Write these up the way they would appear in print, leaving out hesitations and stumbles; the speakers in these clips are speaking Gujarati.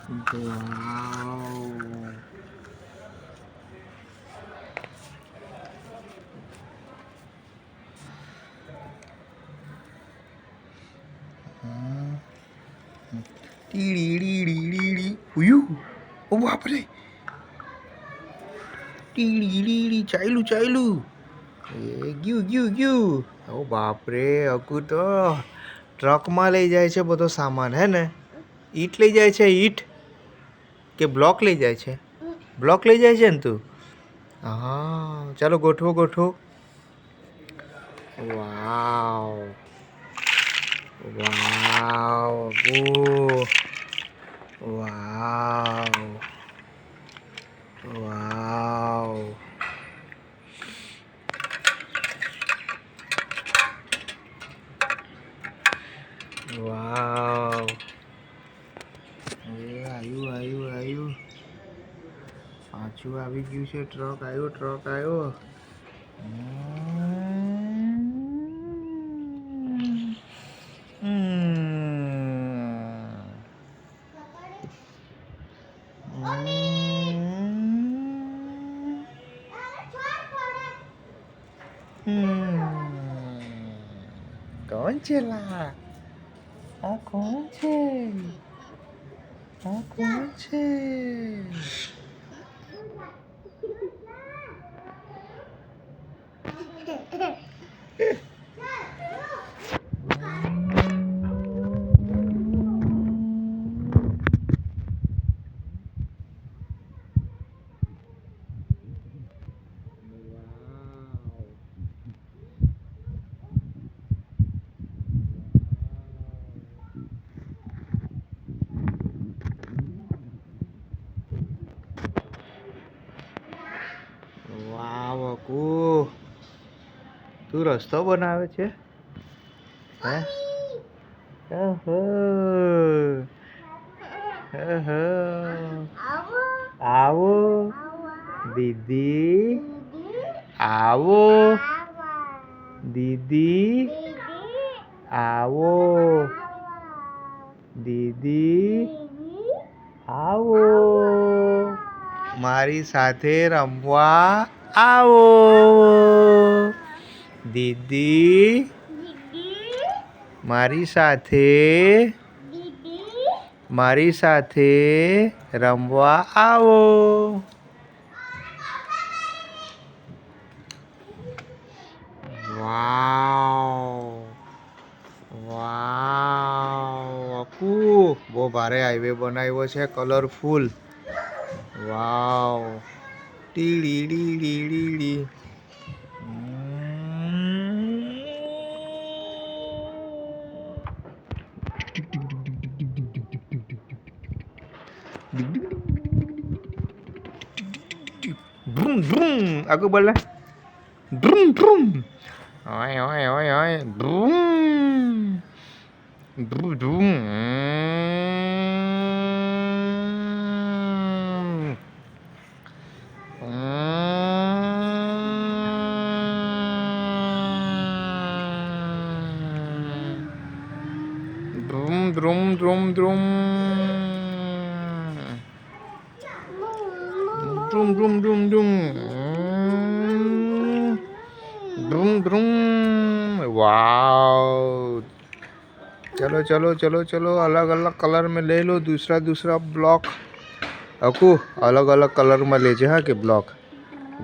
વાવ. ટીડી ડીડી ડીડી ઉયું. ઓ બાપરે. ટીડી ડીડી ચાલ્યું. એ ગયું. ઓ બાપરે અકુ તો ટ્રકમાં લઈ જાય છે બધો સામાન હે ને. ઈટ લઈ જાય છે ઈટ કે બ્લોક લઈ જાય છે. બ્લોક લઈ જાય છે ને તું. હા ચાલો ગોઠવો. વાવ અકુ. વાવ. એ આવ્યું. પાછું આવી ગયું છે. ટ્રક આવ્યો. કોણ છે લા? આ કોણ છે? વાવ અકુ, તું રસ્તો બનાવે છે હે? આવો દીદી, આવો દીદી, આવો દીદી, આવો મારી સાથે રમવા આવો દીદી, મારી સાથે રમવા આવો. વાવ અકુ, બહુ ભારે હાઈવે બનાવ્યો છે, કલરફુલ. વાવ. ટીડી ડીડી ડીડી. aku bola brum brum oi brum brum brum drum drum drum drum drum drum drum drum drum. Wow. चलो अलग अलग कलर में ले लो. दूसरा ब्लॉक अकू अलग अलग कलर में ले जा के ब्लॉक.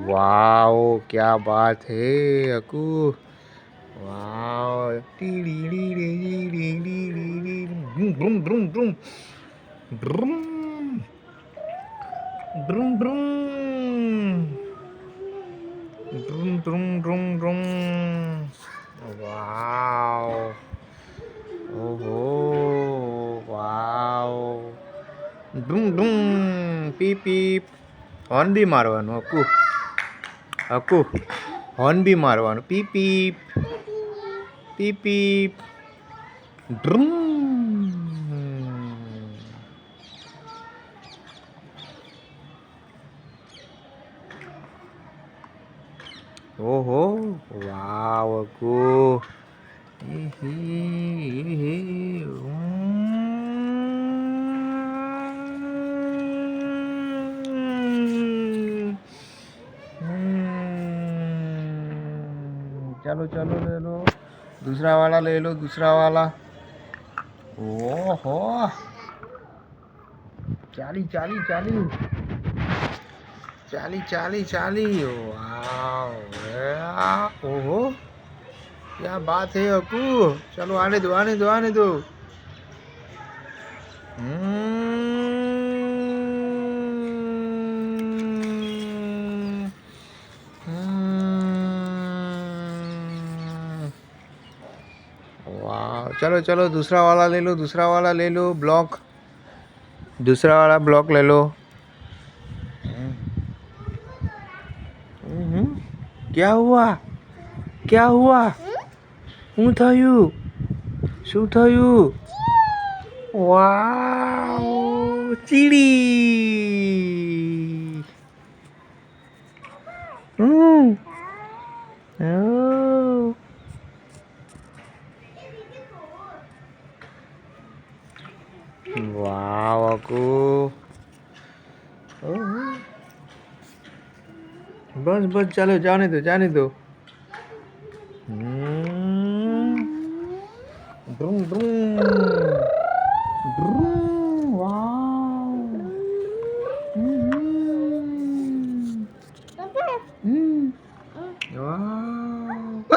वाओ क्या बात है अकू. वाओ. ब्रूम ब्रूम ब्रूम ब्रूम ब्रूम ब्रूम ब्रूम ब्रूम ब्रूम ब्रूम. वाओ. ओहो वाओ. ડુમ ડુમ પીપ પીપ. હોર્ન બી મારવાનું અકુ હોર્ન બી મારવાનું. પીપ પીપ પીપ પીપ. ડ્રુમ. ઓહો વાવ અકુ. चलो चलो ले लो, दूसरा वाला ले लो, दूसरा वाला। ओहो, चाली चाली चाली चाली चाली चाली। वाह, ओहो, क्या बात है अकू। चलो आने दो आने दो आने दो। वाह, चलो चलो दूसरा वाला ले लो, दूसरा वाला ले लो ब्लॉक, दूसरा वाला ब्लॉक ले लो। क्या हुआ, क्या हुआ, શું થયું, શું થયું? વાવ, ચીડી. Oh. વાવ અકુ. બસ બસ ચાલો જાને દો જાને દો. Brum brum. Brum. Wow. Wow.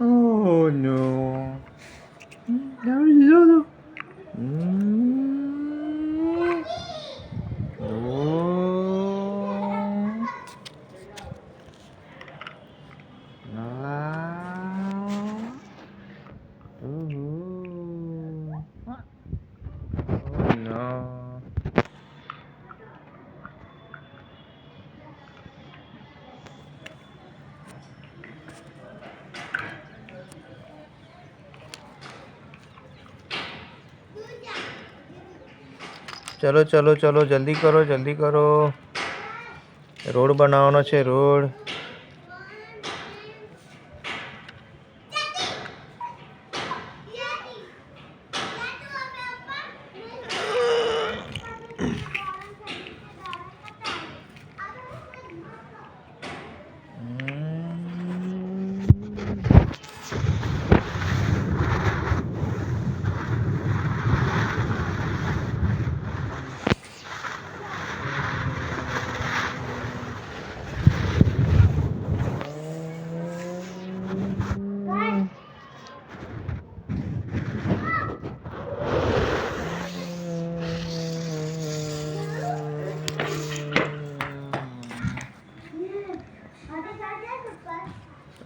Oh no. No. चलो चलो चलो जल्दी करो, रोड बनावनो छे रोड।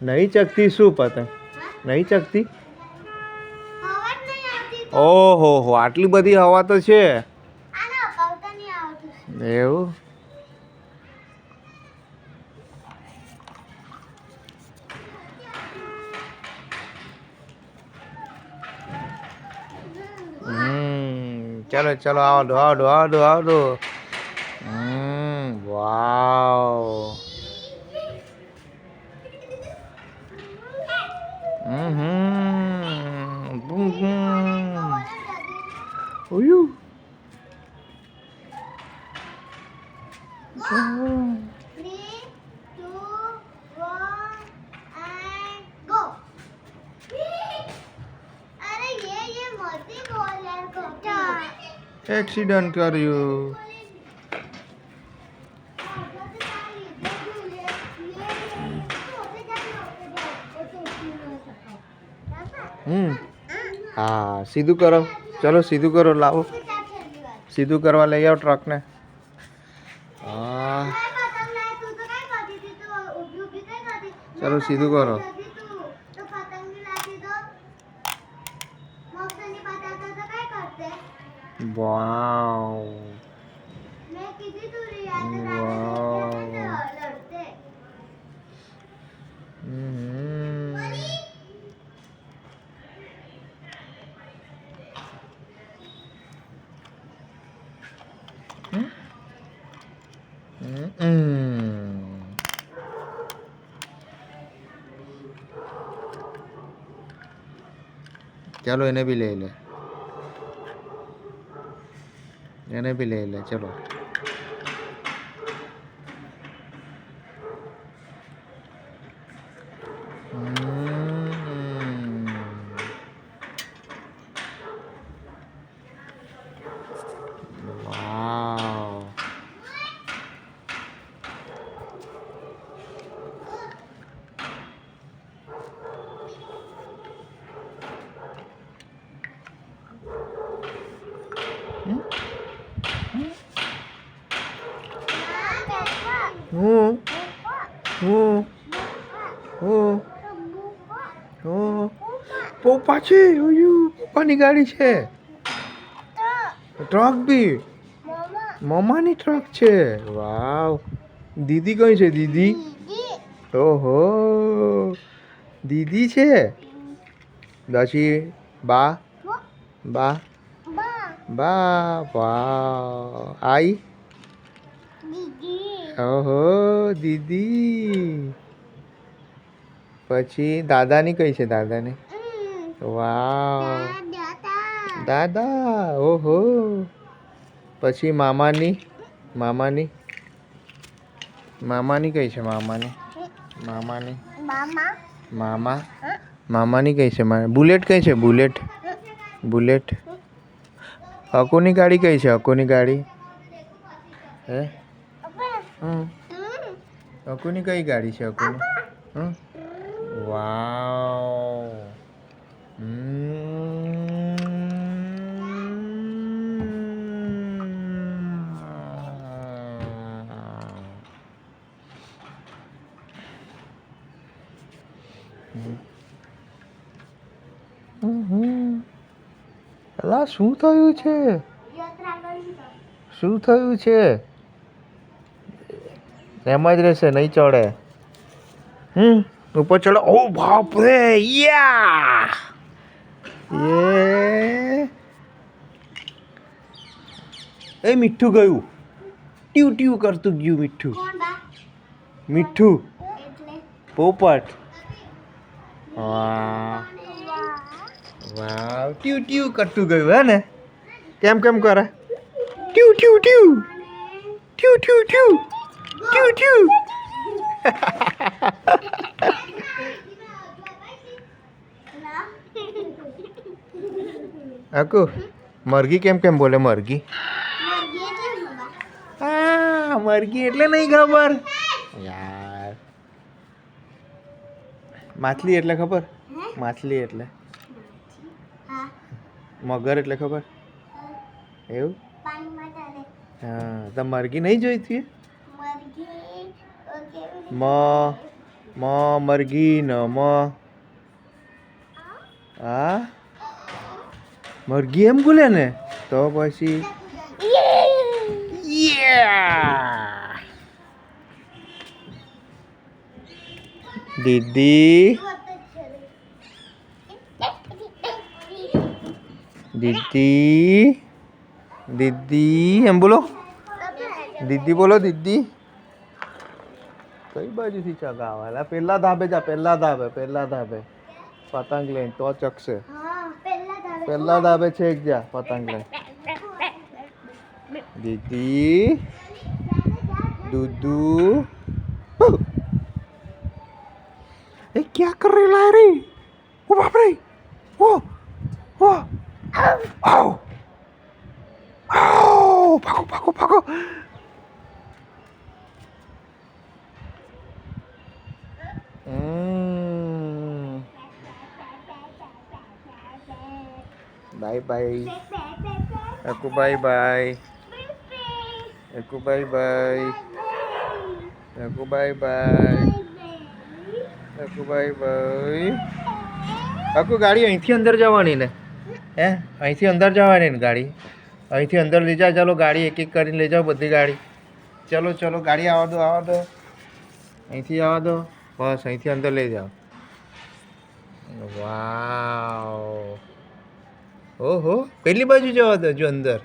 नहीं चकती शू पतंग, नहीं चकती। ओहो हो, आटली बधी हवा तो छे એવું। चलो चलो आओ दो आओ दो आओ दो आओ दो। वाओ। Boom boom. ओयू। 3, 2, 1 and go. अरे ये मोती बोल यार को एक्सीडेंट કર્યું। हाँ सीधू करो, चलो सीधू करो, लाओ सीधू करवा ले आओ ट्रक ने। चलो सीधू करो। वाओ चलो इन्हें भी ले ले, इन्हें भी ले ले चलो। વાવ. હું હું હું હું પપ્પા છે. ઓયું પપ્પાની ગાડી છે. ટ્રક બી મમ્માની ટ્રક છે. વાવ. દીદી કઈ છે? દીદી. ઓહો, દીદી છે. પછી બા બા બા. વાવ. આઈ. ઓહો, દીદી. પછી દાદાની કઈ છે? દાદાની. વાવ. દાદા. ઓહો. પછી મામાની. મામાની. મામાની કઈ છે? મામાની. મામાની. મામા. મામાની કઈ છે? બુલેટ કઈ છે? બુલેટ. બુલેટ. અકુની ગાડી કઈ છે? અકુની ગાડી. હે? અકુની કઈ ગાડી છે? અકુની. વાવ. અલા, શું થયું છે? શું થયું છે? એમ જ રહેશે, નહીં ચડે. ઉપર ચડો. ઓ બાપ રે. યા એ મીઠું ગયું. ટ્યુ ટ્યુ કરતું ગયું મીઠું. મીઠું. પોપટ. વાહ. વાવ. ટ્યુ ટ્યુ કરતું ગયું. હે ને? કેમ કેમ કરે? ટ્યુ ટ્યુ ટ્યુ ટ્યુ ટ્યુ ટ્યુ ટ્યુ ટ્યુ. અકુ, મરઘી કેમ કેમ બોલે? મરઘી. હા, મરઘી એટલે નહીં ખબર યાર. માછલી એટલે ખબર? માછલી એટલે મગર એટલે ખબર? એવું? હા, તો મરઘી નહીં જોઈ તી? મરઘી ન હા, મરઘી એમ બોલે ને? તો પછી દીદી. દીદી. દીદી એમ બોલો. દીદી બોલો. દીદી કઈ બાજુથી ચગાવાલા? પેલા ધાબે જા. પેલા ધાબે. પેલા ધાબે પતંગ લઈને તો ચકશે. પેલા ધાબે છે એક જા પતંગ લઈને. દીદી. दूधू. ए क्या कर रही ला रही? ओ बाप रे. ओ ओ आओ आओ. भागो भागो भागो. Bye bye. aku bye bye. aku bye bye. aku bye bye. aku bye bye. aku ગાડી અહીંથી અંદર જવાની ને? હે, અહીંથી અંદર જવાની ને ગાડી? અહીંથી અંદર લઈ જા. ચાલો ગાડી એક એક કરીને લઈ જાઓ બધી ગાડી. ચલો ચલો ગાડી આવવા દો. આવવા દો. અહીંથી આવવા દો. બસ અહીંથી અંદર લઈ જાઓ. વાવ. ઓહો, પેલી બાજુ જવા દો જો અંદર.